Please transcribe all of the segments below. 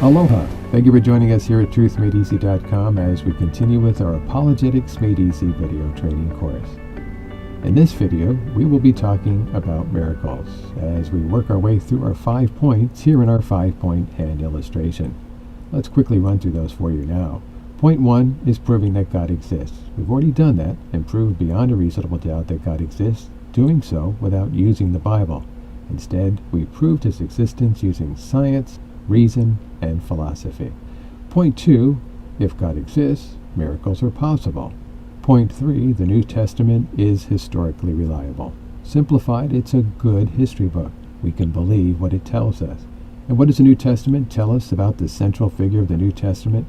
Aloha! Thank you for joining us here at TruthMadeEasy.com as we continue with our Apologetics Made Easy video training course. In this video, we will be talking about miracles as we work our way through our 5 points here in our 5-point hand illustration. Let's quickly run through those for you now. Point 1 is proving that God exists. We've already done that and proved beyond a reasonable doubt that God exists, doing so without using the Bible. Instead, we proved his existence using science, reason, and philosophy. Point 2, if God exists, miracles are possible. Point 3, the New Testament is historically reliable. Simplified, it's a good history book. We can believe what it tells us. And what does the New Testament tell us about the central figure of the New Testament?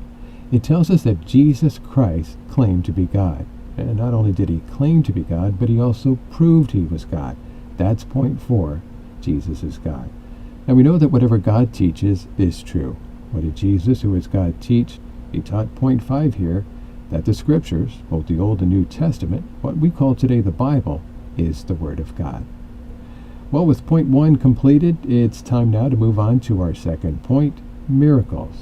It tells us that Jesus Christ claimed to be God. And not only did he claim to be God, but he also proved he was God. That's point 4, Jesus is God. Now we know that whatever God teaches is true. What did Jesus, who is God, teach? He taught point 5 here, that the Scriptures, both the Old and New Testament, what we call today the Bible, is the Word of God. Well, with point 1 completed, it's time now to move on to our second point, miracles.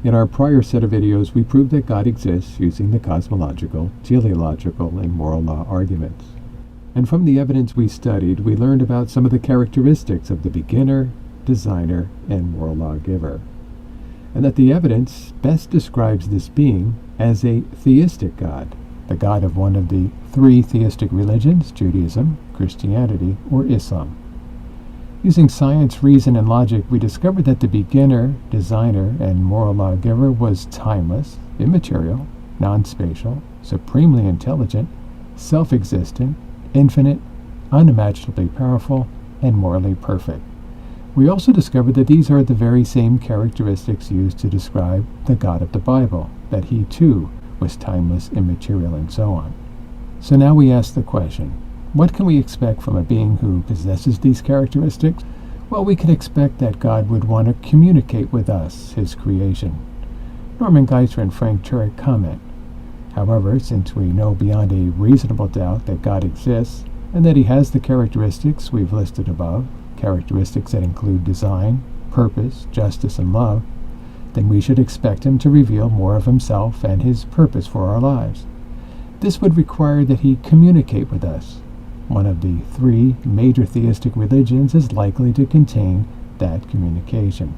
In our prior set of videos, we proved that God exists using the cosmological, teleological, and moral law arguments. And from the evidence we studied, we learned about some of the characteristics of the beginner, designer, and moral lawgiver. And that the evidence best describes this being as a theistic God, the God of one of the 3 theistic religions, Judaism, Christianity, or Islam. Using science, reason, and logic, we discovered that the beginner, designer, and moral lawgiver was timeless, immaterial, non-spatial, supremely intelligent, self-existent, infinite, unimaginably powerful, and morally perfect. We also discovered that these are the very same characteristics used to describe the God of the Bible, that he too was timeless, immaterial, and so on. So now we ask the question, what can we expect from a being who possesses these characteristics? Well, we can expect that God would want to communicate with us, his creation. Norman Geisler and Frank Turek comment, however, since we know beyond a reasonable doubt that God exists and that he has the characteristics we've listed above, characteristics that include design, purpose, justice, and love, then we should expect him to reveal more of himself and his purpose for our lives. This would require that he communicate with us. One of the 3 major theistic religions is likely to contain that communication.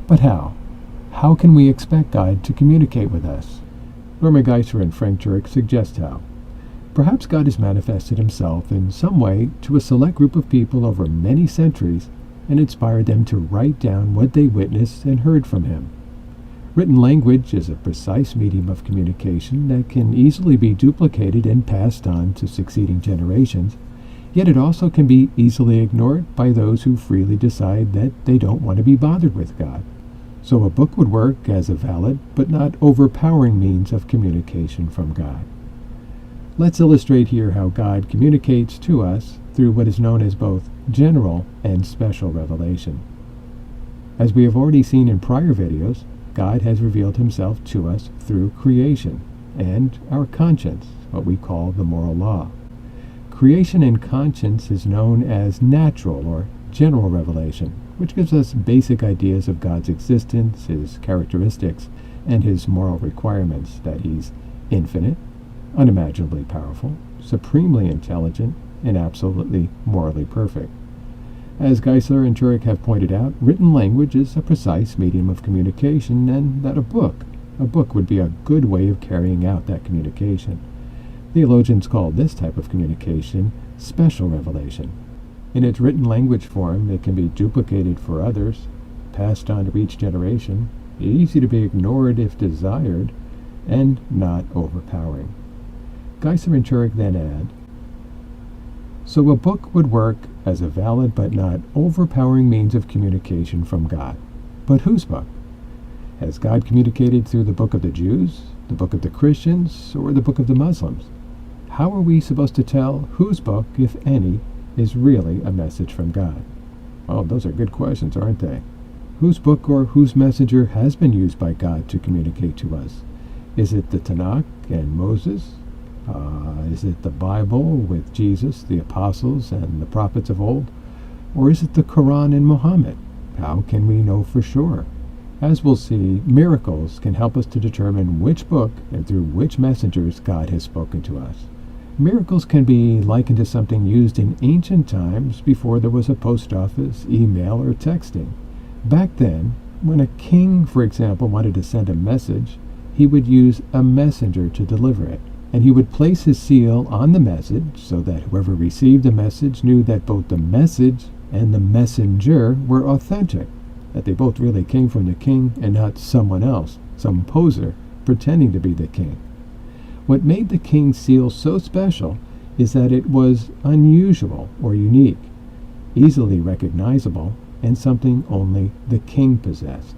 But how? How can we expect God to communicate with us? Norman Geisler and Frank Turek suggest how. Perhaps God has manifested himself in some way to a select group of people over many centuries and inspired them to write down what they witnessed and heard from him. Written language is a precise medium of communication that can easily be duplicated and passed on to succeeding generations, yet it also can be easily ignored by those who freely decide that they don't want to be bothered with God. So a book would work as a valid but not overpowering means of communication from God. Let's illustrate here how God communicates to us through what is known as both general and special revelation. As we have already seen in prior videos, God has revealed himself to us through creation and our conscience, what we call the moral law. Creation and conscience is known as natural or general revelation, which gives us basic ideas of God's existence, his characteristics, and his moral requirements, that he's infinite, unimaginably powerful, supremely intelligent, and absolutely morally perfect. As Geisler and Turek have pointed out, written language is a precise medium of communication, and that a book would be a good way of carrying out that communication. Theologians call this type of communication special revelation. In its written language form, it can be duplicated for others, passed on to each generation, easy to be ignored if desired, and not overpowering. Geisler and Turek then add, so a book would work as a valid but not overpowering means of communication from God. But whose book? Has God communicated through the book of the Jews, the book of the Christians, or the book of the Muslims? How are we supposed to tell whose book, if any, is really a message from God? Oh, those are good questions, aren't they? Whose book or whose messenger has been used by God to communicate to us? Is it the Tanakh and Moses? Is it the Bible with Jesus, the apostles, and the prophets of old? Or is it the Quran and Muhammad? How can we know for sure? As we'll see, miracles can help us to determine which book and through which messengers God has spoken to us. Miracles can be likened to something used in ancient times before there was a post office, email, or texting. Back then, when a king, for example, wanted to send a message, he would use a messenger to deliver it, and he would place his seal on the message so that whoever received the message knew that both the message and the messenger were authentic, that they both really came from the king and not someone else, some poser, pretending to be the king. What made the king's seal so special is that it was unusual or unique, easily recognizable, and something only the king possessed.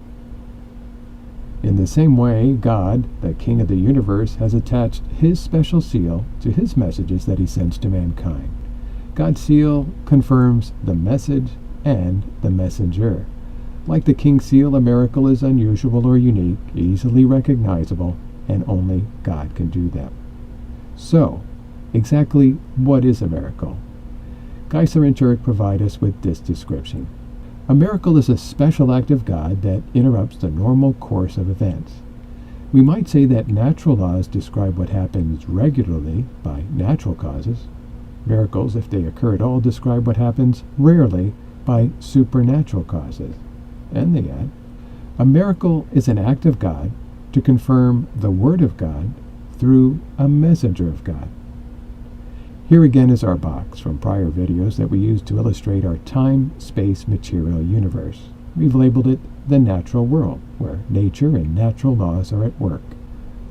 In the same way, God, the King of the universe, has attached his special seal to his messages that he sends to mankind. God's seal confirms the message and the messenger. Like the king's seal, a miracle is unusual or unique, easily recognizable, and only God can do them. So, exactly what is a miracle? Geisler and Turek provide us with this description. A miracle is a special act of God that interrupts the normal course of events. We might say that natural laws describe what happens regularly by natural causes. Miracles, if they occur at all, describe what happens rarely by supernatural causes. And they add, a miracle is an act of God to confirm the Word of God through a messenger of God. Here again is our box from prior videos that we used to illustrate our time-space material universe. We've labeled it the natural world, where nature and natural laws are at work.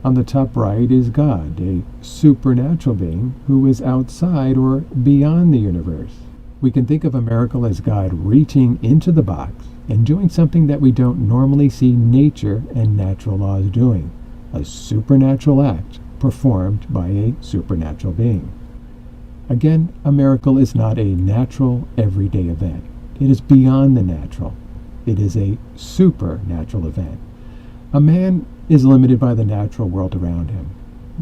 On the top right is God, a supernatural being who is outside or beyond the universe. We can think of a miracle as God reaching into the box and doing something that we don't normally see nature and natural laws doing, a supernatural act performed by a supernatural being. Again, a miracle is not a natural, everyday event. It is beyond the natural. It is a supernatural event. A man is limited by the natural world around him.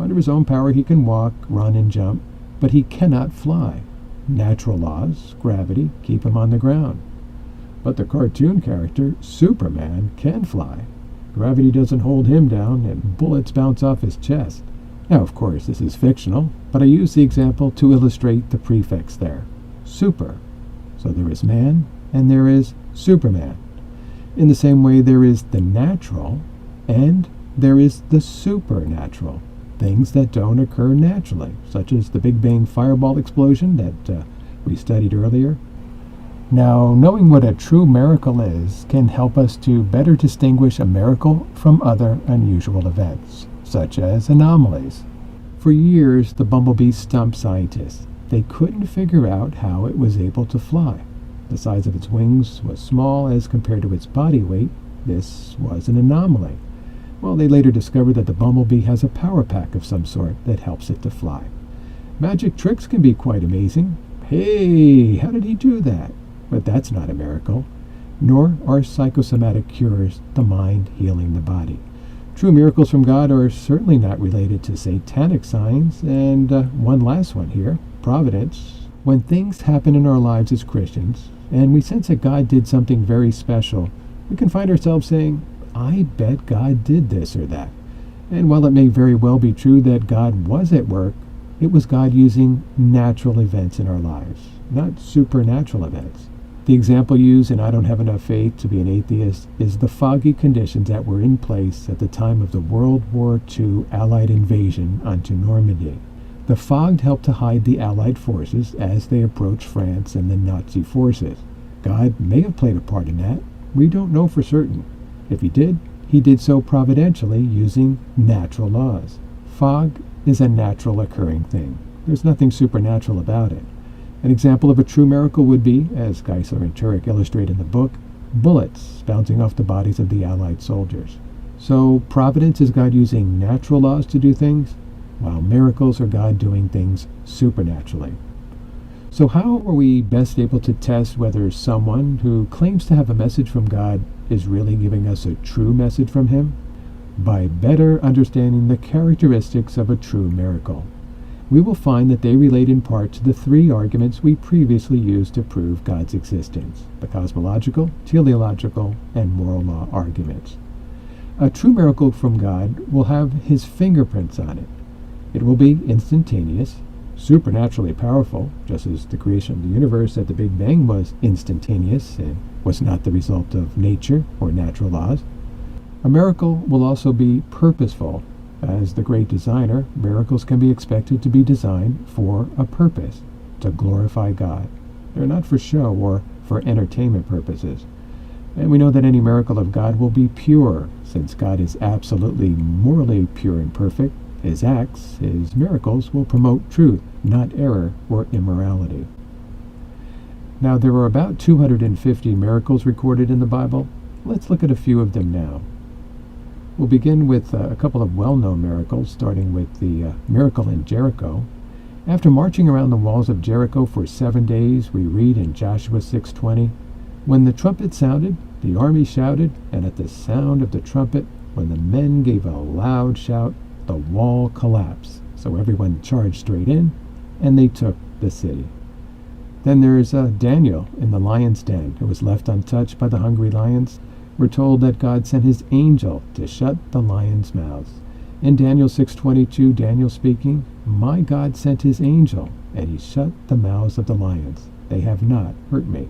Under his own power, he can walk, run, and jump, but he cannot fly. Natural laws, gravity, keep him on the ground. But the cartoon character, Superman, can fly. Gravity doesn't hold him down, and bullets bounce off his chest. Now, of course, this is fictional, but I use the example to illustrate the prefix there, super. So there is man, and there is Superman. In the same way, there is the natural, and there is the supernatural, things that don't occur naturally, such as the Big Bang fireball explosion that we studied earlier. Now, knowing what a true miracle is can help us to better distinguish a miracle from other unusual events, such as anomalies. For years, the bumblebee stumped scientists. They couldn't figure out how it was able to fly. The size of its wings was small as compared to its body weight. This was an anomaly. Well, they later discovered that the bumblebee has a power pack of some sort that helps it to fly. Magic tricks can be quite amazing. Hey, how did he do that? But that's not a miracle, nor are psychosomatic cures, the mind healing the body. True miracles from God are certainly not related to satanic signs. And one last one here, providence. When things happen in our lives as Christians, and we sense that God did something very special, we can find ourselves saying, I bet God did this or that. And while it may very well be true that God was at work, it was God using natural events in our lives, not supernatural events. The example used in I Don't Have Enough Faith to Be an Atheist is the foggy conditions that were in place at the time of the World War II Allied invasion onto Normandy. The fog helped to hide the Allied forces as they approached France and the Nazi forces. God may have played a part in that. We don't know for certain. If he did so providentially using natural laws. Fog is a natural occurring thing. There's nothing supernatural about it. An example of a true miracle would be, as Geisler and Turek illustrate in the book, bullets bouncing off the bodies of the Allied soldiers. So providence is God using natural laws to do things, while miracles are God doing things supernaturally. So how are we best able to test whether someone who claims to have a message from God is really giving us a true message from him? By better understanding the characteristics of a true miracle. we will find that they relate in part to the three arguments we previously used to prove God's existence: the cosmological, teleological, and moral law arguments. A true miracle from God will have his fingerprints on it. It will be instantaneous, supernaturally powerful, just as the creation of the universe at the Big Bang was instantaneous and was not the result of nature or natural laws. A miracle will also be purposeful. As the great designer, miracles can be expected to be designed for a purpose, to glorify God. They're not for show or for entertainment purposes. And we know that any miracle of God will be pure, since God is absolutely morally pure and perfect. His acts, his miracles, will promote truth, not error or immorality. Now, there are about 250 miracles recorded in the Bible. Let's look at a few of them now. We'll begin with a couple of well-known miracles, starting with the miracle in Jericho. After marching around the walls of Jericho for 7 days, we read in Joshua 6:20, "When the trumpet sounded, the army shouted, and at the sound of the trumpet, when the men gave a loud shout, the wall collapsed. So everyone charged straight in, and they took the city." Then there's Daniel in the lion's den, who was left untouched by the hungry lions. We're told that God sent his angel to shut the lions' mouths. In Daniel 6:22, Daniel speaking, "My God sent his angel, and he shut the mouths of the lions. They have not hurt me."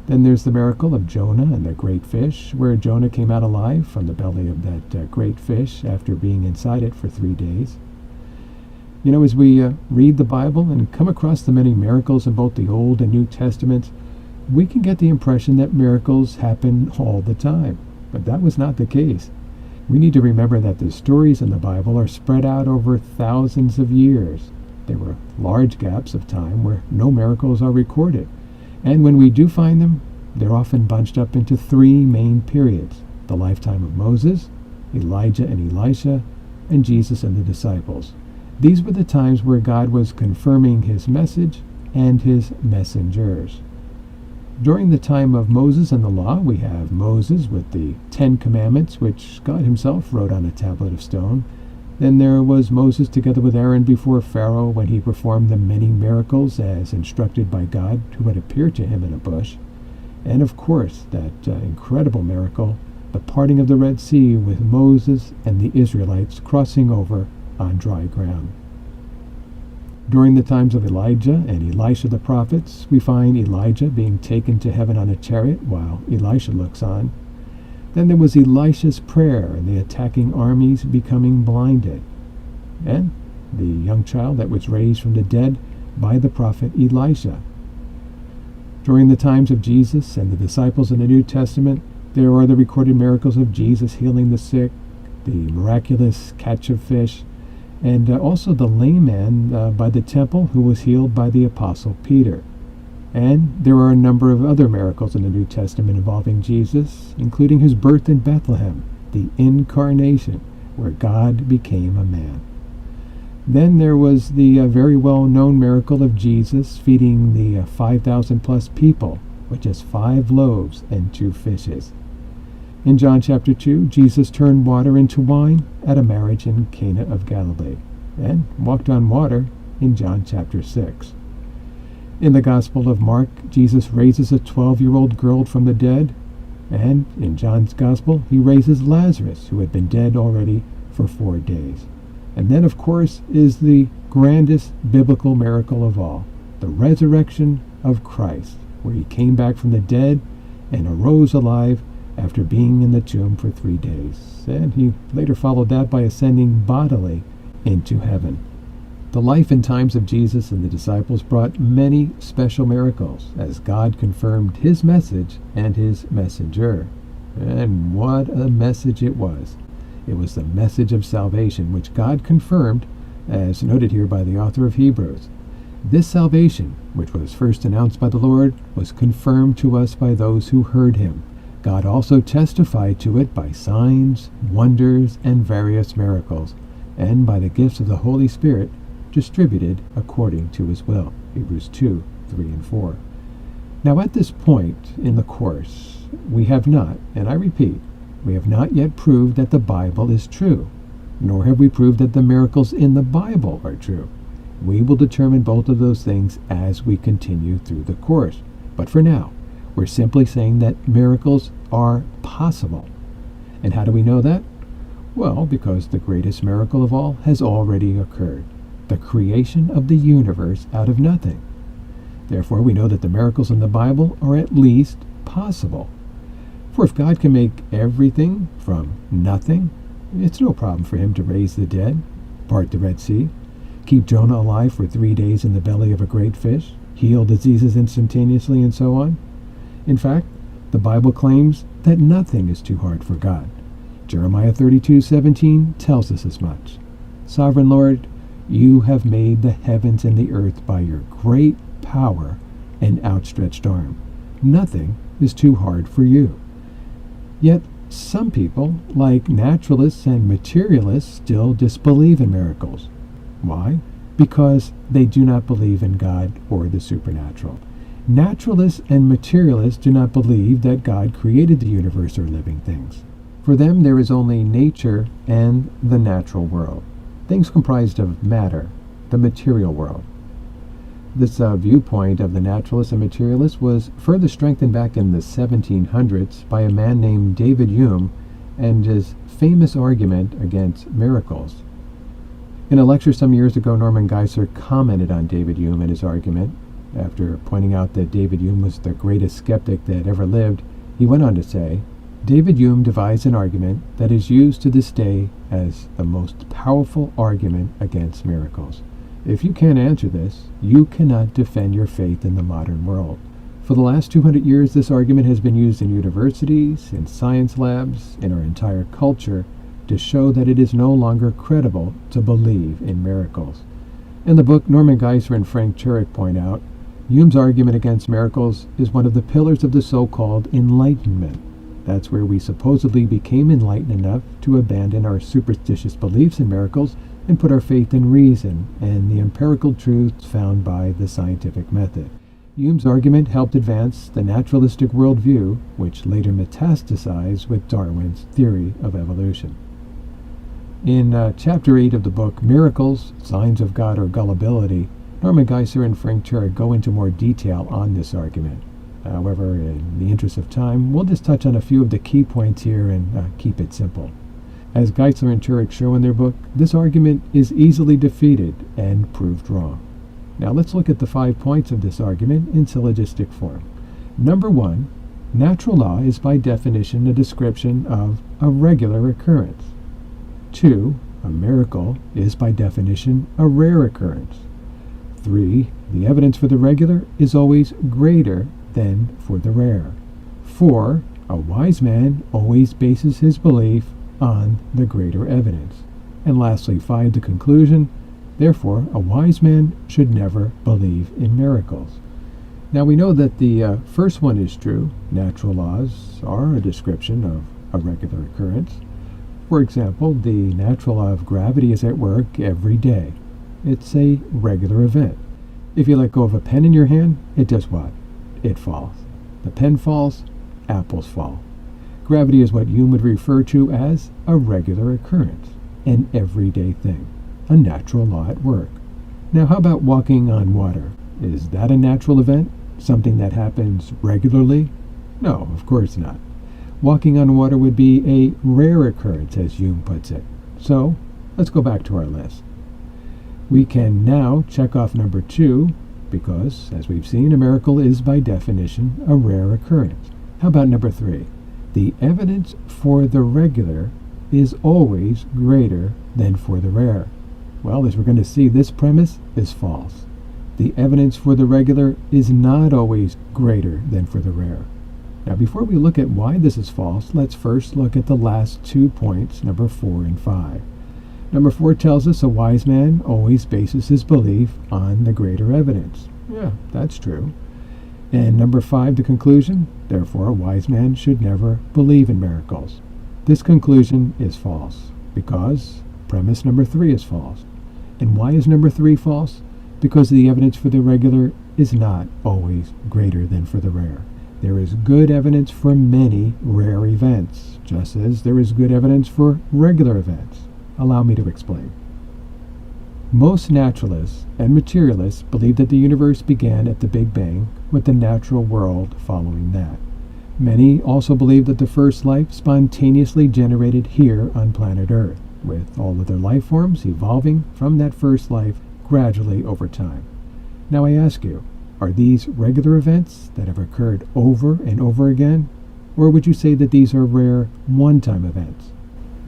Then there's the miracle of Jonah and the great fish, where Jonah came out alive from the belly of that great fish after being inside it for 3 days. You know, as we read the Bible and come across the many miracles in both the Old and New Testaments, we can get the impression that miracles happen all the time. But that was not the case. We need to remember that the stories in the Bible are spread out over thousands of years. There were large gaps of time where no miracles are recorded. And when we do find them, they're often bunched up into 3 main periods: the lifetime of Moses, Elijah and Elisha, and Jesus and the disciples. These were the times where God was confirming his message and his messengers. During the time of Moses and the law, we have Moses with the 10 Commandments, which God himself wrote on a tablet of stone. Then there was Moses together with Aaron before Pharaoh when he performed the many miracles as instructed by God, who had appeared to him in a bush. And of course, that incredible miracle, the parting of the Red Sea with Moses and the Israelites crossing over on dry ground. During the times of Elijah and Elisha the prophets, we find Elijah being taken to heaven on a chariot while Elisha looks on. Then there was Elisha's prayer and the attacking armies becoming blinded. And the young child that was raised from the dead by the prophet Elisha. During the times of Jesus and the disciples in the New Testament, there are the recorded miracles of Jesus healing the sick, the miraculous catch of fish, and also the lame man by the temple who was healed by the apostle Peter. And there are a number of other miracles in the New Testament involving Jesus, including his birth in Bethlehem, the incarnation, where God became a man. Then there was the very well-known miracle of Jesus feeding the 5,000 plus people with just 5 loaves and 2 fishes. In John chapter 2, Jesus turned water into wine at a marriage in Cana of Galilee, and walked on water in John chapter 6. In the Gospel of Mark, Jesus raises a 12-year-old girl from the dead, and in John's Gospel, he raises Lazarus, who had been dead already for 4 days. And then, of course, is the grandest biblical miracle of all, the resurrection of Christ, where he came back from the dead and arose alive after being in the tomb for 3 days. And he later followed that by ascending bodily into heaven. The life and times of Jesus and the disciples brought many special miracles as God confirmed his message and his messenger. And what a message it was. It was the message of salvation, which God confirmed, as noted here by the author of Hebrews. This salvation, which was first announced by the Lord, was confirmed to us by those who heard him. God also testified to it by signs, wonders, and various miracles, and by the gifts of the Holy Spirit distributed according to his will. Hebrews 2, 3, and 4. Now at this point in the course, we have not, and I repeat, we have not yet proved that the Bible is true, nor have we proved that the miracles in the Bible are true. we will determine both of those things as we continue through the course. But for now, we're simply saying that miracles are possible. And how do we know that? Well, because the greatest miracle of all has already occurred, the creation of the universe out of nothing. Therefore, we know that the miracles in the Bible are at least possible. For if God can make everything from nothing, it's no problem for him to raise the dead, part the Red Sea, keep Jonah alive for 3 days in the belly of a great fish, heal diseases instantaneously, and so on. In fact, the Bible claims that nothing is too hard for God. Jeremiah 32:17 tells us as much. Sovereign Lord, you have made the heavens and the earth by your great power and outstretched arm. Nothing is too hard for you. Yet some people, like naturalists and materialists, still disbelieve in miracles. Why? Because they do not believe in God or the supernatural. Naturalists and materialists do not believe that God created the universe or living things. For them, there is only nature and the natural world, things comprised of matter, the material world. This viewpoint of the naturalist and materialist was further strengthened back in the 1700s by a man named David Hume and his famous argument against miracles. In a lecture some years ago, Norman Geisler commented on David Hume and his argument. After pointing out that David Hume was the greatest skeptic that ever lived, he went on to say, David Hume devised an argument that is used to this day as the most powerful argument against miracles. If you can't answer this, you cannot defend your faith in the modern world. For the last 200 years, this argument has been used in universities, in science labs, in our entire culture, to show that it is no longer credible to believe in miracles. In the book, Norman Geisler and Frank Turek point out, Hume's argument against miracles is one of the pillars of the so-called Enlightenment. That's where we supposedly became enlightened enough to abandon our superstitious beliefs in miracles and put our faith in reason and the empirical truths found by the scientific method. Hume's argument helped advance the naturalistic worldview, which later metastasized with Darwin's theory of evolution. In Chapter 8 of the book, Miracles, Signs of God or Gullibility, Norman Geisler and Frank Turek go into more detail on this argument. However, in the interest of time, we'll just touch on a few of the key points here and keep it simple. As Geisler and Turek show in their book, this argument is easily defeated and proved wrong. Now let's look at the 5 points of this argument in syllogistic form. Number 1, natural law is by definition a description of a regular occurrence. 2, a miracle is by definition a rare occurrence. 3, the evidence for the regular is always greater than for the rare. 4, a wise man always bases his belief on the greater evidence. And lastly, 5, the conclusion, therefore, a wise man should never believe in miracles. Now we know that the first one is true. Natural laws are a description of a regular occurrence. For example, the natural law of gravity is at work every day. It's a regular event. If you let go of a pen in your hand, it does what? It falls. The pen falls, apples fall. Gravity is what Hume would refer to as a regular occurrence, an everyday thing, a natural law at work. Now how about walking on water? Is that a natural event? Something that happens regularly? No, of course not. Walking on water would be a rare occurrence, as Hume puts it. So, let's go back to our list. We can now check off number 2, because, as we've seen, a miracle is by definition a rare occurrence. How about number 3? The evidence for the regular is always greater than for the rare. Well, as we're going to see, this premise is false. The evidence for the regular is not always greater than for the rare. Now, before we look at why this is false, let's first look at the last 2 points, number 4 and 5. Number 4 tells us a wise man always bases his belief on the greater evidence. Yeah, that's true. And number 5, the conclusion, therefore, a wise man should never believe in miracles. This conclusion is false, because premise number 3 is false. And why is number 3 false? Because the evidence for the regular is not always greater than for the rare. There is good evidence for many rare events, just as there is good evidence for regular events. Allow me to explain. Most naturalists and materialists believe that the universe began at the Big Bang, with the natural world following that. Many also believe that the first life spontaneously generated here on planet Earth, with all other life forms evolving from that first life gradually over time. Now I ask you, are these regular events that have occurred over and over again? Or would you say that these are rare one-time events?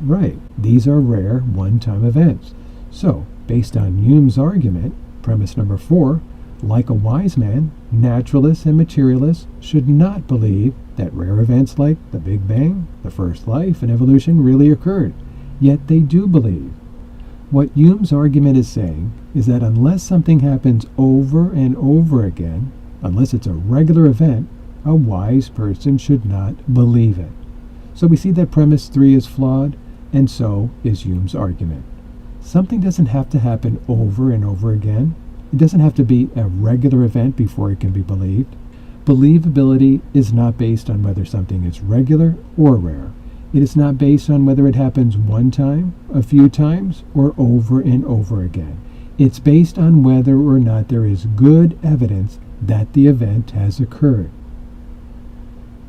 Right, these are rare one-time events. So, based on Hume's argument, premise number 4, like a wise man, naturalists and materialists should not believe that rare events like the Big Bang, the first life, and evolution really occurred. Yet they do believe. What Hume's argument is saying is that unless something happens over and over again, unless it's a regular event, a wise person should not believe it. So we see that premise 3 is flawed, and so is Hume's argument. Something doesn't have to happen over and over again. It doesn't have to be a regular event before it can be believed. Believability is not based on whether something is regular or rare. It is not based on whether it happens one time, a few times, or over and over again. It's based on whether or not there is good evidence that the event has occurred.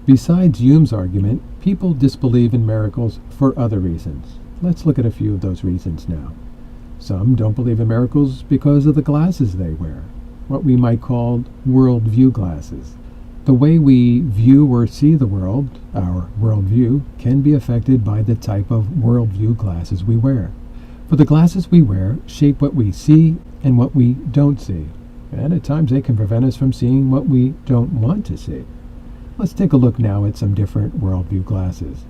Besides Hume's argument, people disbelieve in miracles for other reasons. Let's look at a few of those reasons now. Some don't believe in miracles because of the glasses they wear, what we might call worldview glasses. The way we view or see the world, our worldview, can be affected by the type of worldview glasses we wear. For the glasses we wear shape what we see and what we don't see, and at times they can prevent us from seeing what we don't want to see. Let's take a look now at some different worldview glasses.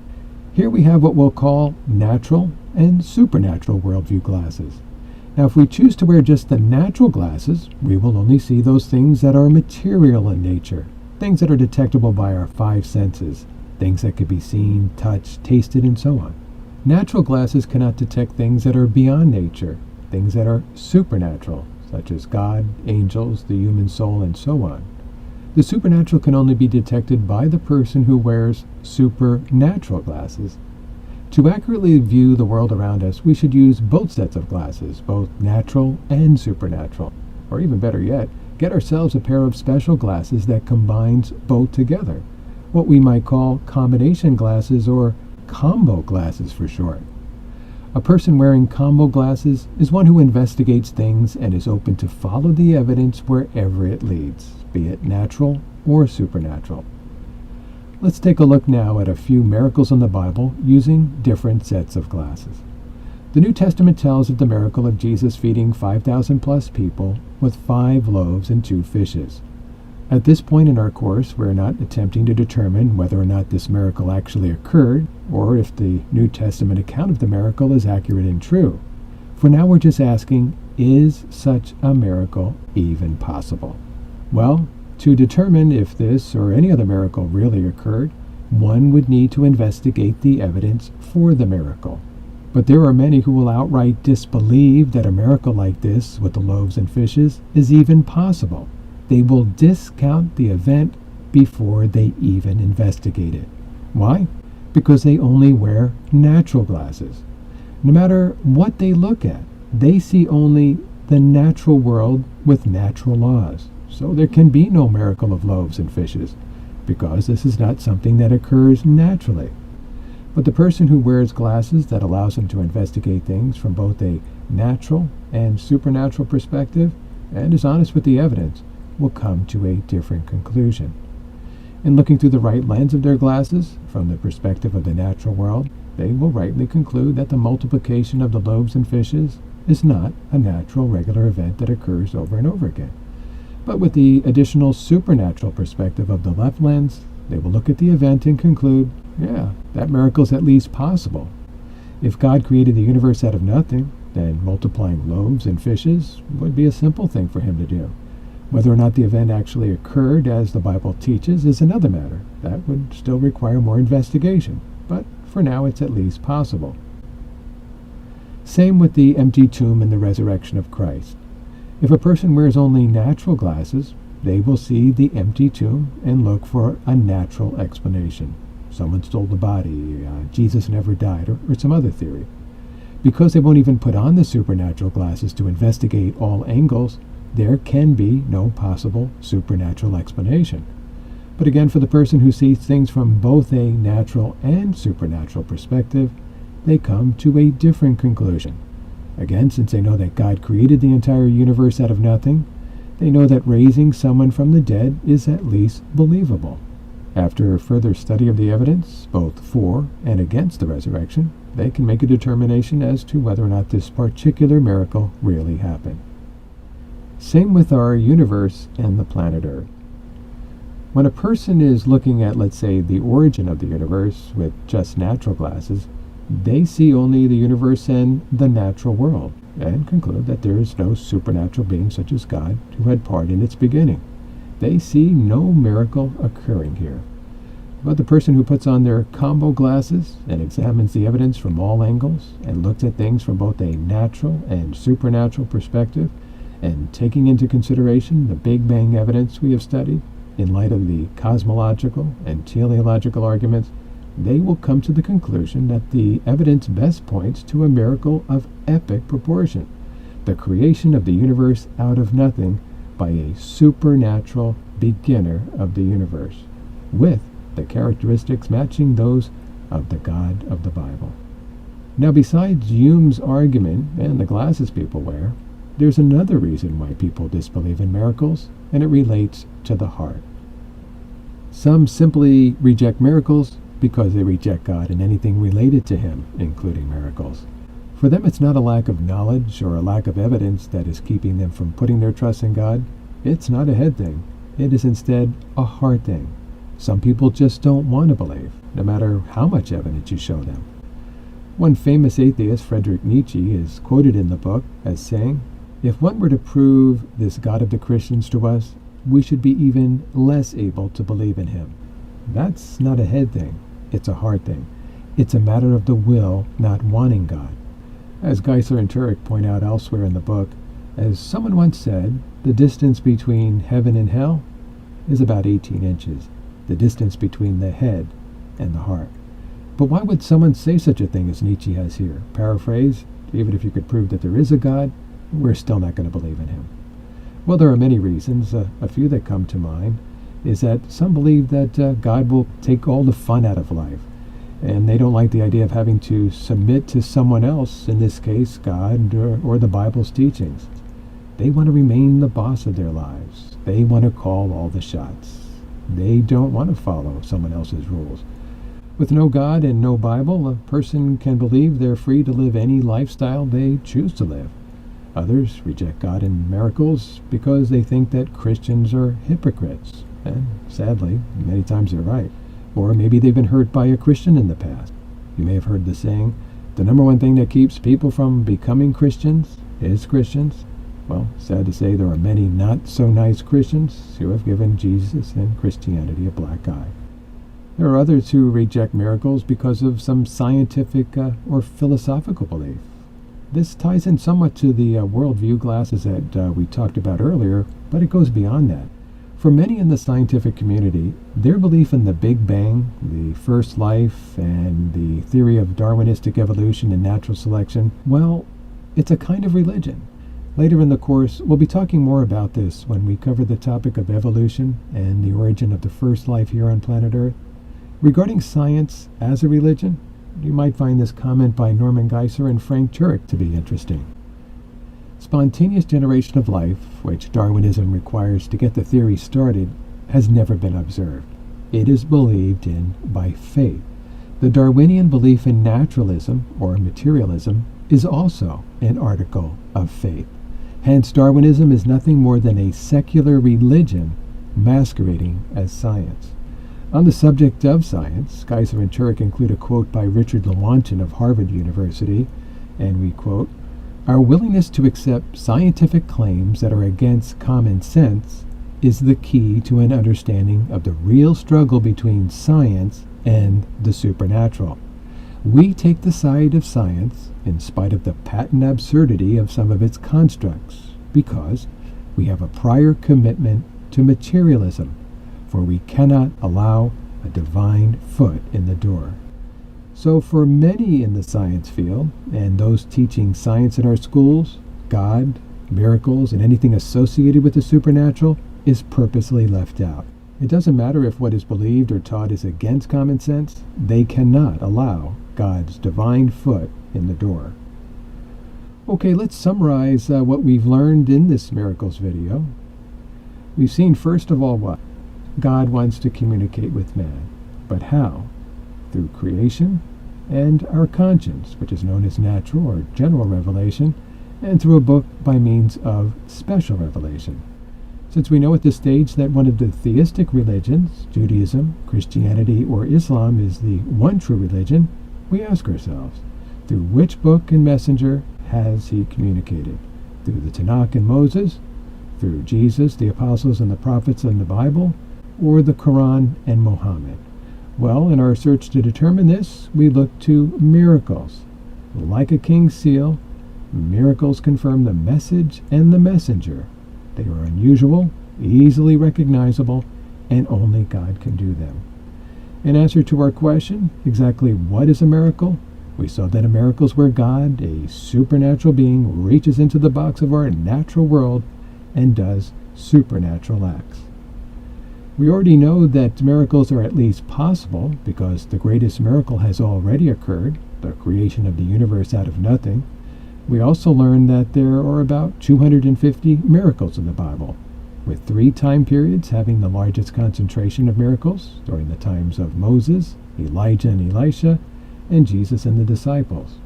Here we have what we'll call natural and supernatural worldview glasses. Now, if we choose to wear just the natural glasses, we will only see those things that are material in nature, things that are detectable by our 5 senses, things that could be seen, touched, tasted, and so on. Natural glasses cannot detect things that are beyond nature, things that are supernatural, such as God, angels, the human soul, and so on. The supernatural can only be detected by the person who wears supernatural glasses. To accurately view the world around us, we should use both sets of glasses, both natural and supernatural. Or even better yet, get ourselves a pair of special glasses that combines both together, what we might call combination glasses or combo glasses for short. A person wearing combo glasses is one who investigates things and is open to follow the evidence wherever it leads, be it natural or supernatural. Let's take a look now at a few miracles in the Bible using different sets of glasses. The New Testament tells of the miracle of Jesus feeding 5,000 plus people with 5 loaves and 2 fishes. At this point in our course, we're not attempting to determine whether or not this miracle actually occurred, or if the New Testament account of the miracle is accurate and true. For now, we're just asking, is such a miracle even possible? Well, to determine if this or any other miracle really occurred, one would need to investigate the evidence for the miracle. But there are many who will outright disbelieve that a miracle like this with the loaves and fishes is even possible. They will discount the event before they even investigate it. Why? Because they only wear natural glasses. No matter what they look at, they see only the natural world with natural laws. So there can be no miracle of loaves and fishes, because this is not something that occurs naturally. But the person who wears glasses that allows him to investigate things from both a natural and supernatural perspective, and is honest with the evidence, will come to a different conclusion. In looking through the right lens of their glasses, from the perspective of the natural world, they will rightly conclude that the multiplication of the loaves and fishes is not a natural, regular event that occurs over and over again. But with the additional supernatural perspective of the left lens, they will look at the event and conclude, yeah, that miracle is at least possible. If God created the universe out of nothing, then multiplying loaves and fishes would be a simple thing for him to do. Whether or not the event actually occurred as the Bible teaches is another matter. That would still require more investigation, but for now it's at least possible. Same with the empty tomb and the resurrection of Christ. If a person wears only natural glasses, they will see the empty tomb and look for a natural explanation. Someone stole the body, Jesus never died, or some other theory. Because they won't even put on the supernatural glasses to investigate all angles, there can be no possible supernatural explanation. But again, for the person who sees things from both a natural and supernatural perspective, they come to a different conclusion. Again, since they know that God created the entire universe out of nothing, they know that raising someone from the dead is at least believable. After further study of the evidence, both for and against the resurrection, they can make a determination as to whether or not this particular miracle really happened. Same with our universe and the planet Earth. When a person is looking at, let's say, the origin of the universe with just natural glasses, they see only the universe and the natural world, and conclude that there is no supernatural being such as God who had part in its beginning. They see no miracle occurring here. But the person who puts on their combo glasses and examines the evidence from all angles and looks at things from both a natural and supernatural perspective, and taking into consideration the Big Bang evidence we have studied, in light of the cosmological and teleological arguments, they will come to the conclusion that the evidence best points to a miracle of epic proportion, the creation of the universe out of nothing by a supernatural beginner of the universe, with the characteristics matching those of the God of the Bible. Now, besides Hume's argument and the glasses people wear, there's another reason why people disbelieve in miracles, and it relates to the heart. Some simply reject miracles because they reject God and anything related to Him, including miracles. For them, it's not a lack of knowledge or a lack of evidence that is keeping them from putting their trust in God. It's not a head thing. It is instead a heart thing. Some people just don't want to believe, no matter how much evidence you show them. One famous atheist, Friedrich Nietzsche, is quoted in the book as saying, "If one were to prove this God of the Christians to us, we should be even less able to believe in Him." That's not a head thing. It's a heart thing. It's a matter of the will not wanting God. As Geisler and Turek point out elsewhere in the book, as someone once said, the distance between heaven and hell is about 18 inches, the distance between the head and the heart. But why would someone say such a thing as Nietzsche has here? Paraphrase, even if you could prove that there is a God, we're still not going to believe in Him. Well, there are many reasons. A few that come to mind is that some believe that God will take all the fun out of life, and they don't like the idea of having to submit to someone else, in this case God or the Bible's teachings. They want to remain the boss of their lives. They want to call all the shots. They don't want to follow someone else's rules. With no God and no Bible, a person can believe they're free to live any lifestyle they choose to live. Others reject God and miracles because they think that Christians are hypocrites. And sadly, many times they're right. Or maybe they've been hurt by a Christian in the past. You may have heard the saying, the number one thing that keeps people from becoming Christians is Christians. Well, sad to say, there are many not-so-nice Christians who have given Jesus and Christianity a black eye. There are others who reject miracles because of some scientific or philosophical belief. This ties in somewhat to the worldview glasses that we talked about earlier, but it goes beyond that. For many in the scientific community, their belief in the Big Bang, the first life, and the theory of Darwinistic evolution and natural selection, well, it's a kind of religion. Later in the course, we'll be talking more about this when we cover the topic of evolution and the origin of the first life here on planet Earth. Regarding science as a religion, you might find this comment by Norman Geisler and Frank Turek to be interesting. Spontaneous generation of life, which Darwinism requires to get the theory started, has never been observed. It is believed in by faith. The Darwinian belief in naturalism or materialism is also an article of faith. Hence, Darwinism is nothing more than a secular religion masquerading as science. On the subject of science, Geisler and Turek include a quote by Richard Lewontin of Harvard University, and we quote, "Our willingness to accept scientific claims that are against common sense is the key to an understanding of the real struggle between science and the supernatural. We take the side of science in spite of the patent absurdity of some of its constructs, because we have a prior commitment to materialism, for we cannot allow a divine foot in the door." So for many in the science field, and those teaching science in our schools, God, miracles, and anything associated with the supernatural is purposely left out. It doesn't matter if what is believed or taught is against common sense, they cannot allow God's divine foot in the door. Okay, let's summarize what we've learned in this miracles video. We've seen first of all what? God wants to communicate with man. But how? Through creation and our conscience, which is known as natural or general revelation, and through a book by means of special revelation. Since we know at this stage that one of the theistic religions, Judaism, Christianity, or Islam, is the one true religion, we ask ourselves, through which book and messenger has he communicated? Through the Tanakh and Moses, through Jesus, the apostles and the prophets in the Bible, or the Quran and Muhammad? Well, in our search to determine this, we look to miracles. Like a king's seal, miracles confirm the message and the messenger. They are unusual, easily recognizable, and only God can do them. In answer to our question, exactly what is a miracle? We saw that a miracle is where God, a supernatural being, reaches into the box of our natural world and does supernatural acts. We already know that miracles are at least possible because the greatest miracle has already occurred, the creation of the universe out of nothing. We also learned that there are about 250 miracles in the Bible, with 3 time periods having the largest concentration of miracles during the times of Moses, Elijah and Elisha, and Jesus and the disciples.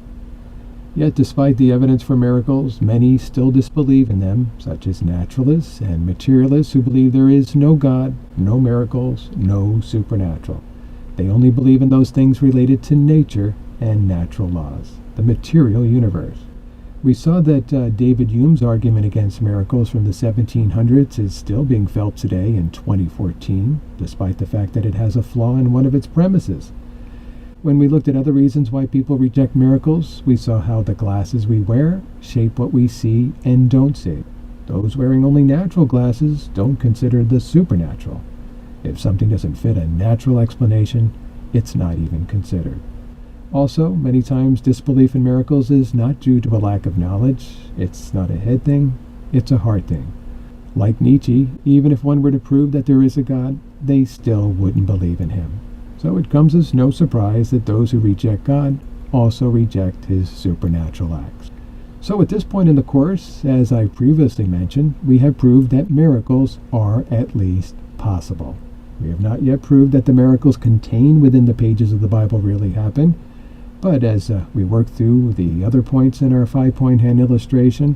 Yet despite the evidence for miracles, many still disbelieve in them, such as naturalists and materialists who believe there is no God, no miracles, no supernatural. They only believe in those things related to nature and natural laws, the material universe. We saw that David Hume's argument against miracles from the 1700s is still being felt today in 2014, despite the fact that it has a flaw in one of its premises. When we looked at other reasons why people reject miracles, we saw how the glasses we wear shape what we see and don't see. Those wearing only natural glasses don't consider the supernatural. If something doesn't fit a natural explanation, it's not even considered. Also, many times disbelief in miracles is not due to a lack of knowledge. It's not a head thing, it's a heart thing. Like Nietzsche, even if one were to prove that there is a God, they still wouldn't believe in him. So it comes as no surprise that those who reject God also reject his supernatural acts. So at this point in the course, as I previously mentioned, we have proved that miracles are at least possible. We have not yet proved that the miracles contained within the pages of the Bible really happened, but as we work through the other points in our 5-point hand illustration,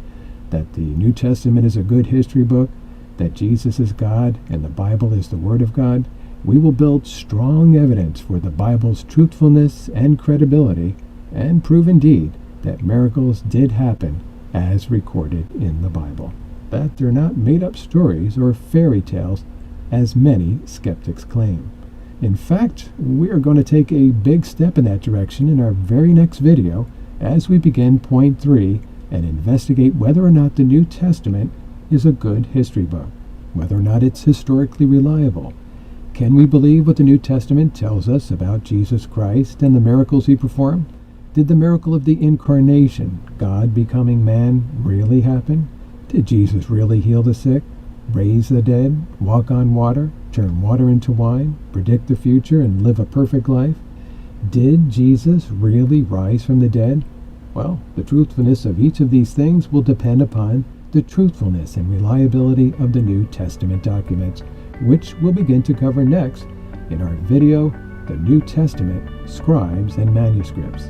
that the New Testament is a good history book, that Jesus is God and the Bible is the Word of God, we will build strong evidence for the Bible's truthfulness and credibility and prove indeed that miracles did happen as recorded in the Bible, that they're not made-up stories or fairy tales as many skeptics claim. In fact, we are going to take a big step in that direction in our very next video as we begin point 3 and investigate whether or not the New Testament is a good history book, whether or not it's historically reliable. Can we believe what the New Testament tells us about Jesus Christ and the miracles he performed? Did the miracle of the Incarnation, God becoming man, really happen? Did Jesus really heal the sick, raise the dead, walk on water, turn water into wine, predict the future, and live a perfect life? Did Jesus really rise from the dead? Well, the truthfulness of each of these things will depend upon the truthfulness and reliability of the New Testament documents, which we'll begin to cover next in our video, The New Testament, Scribes and Manuscripts.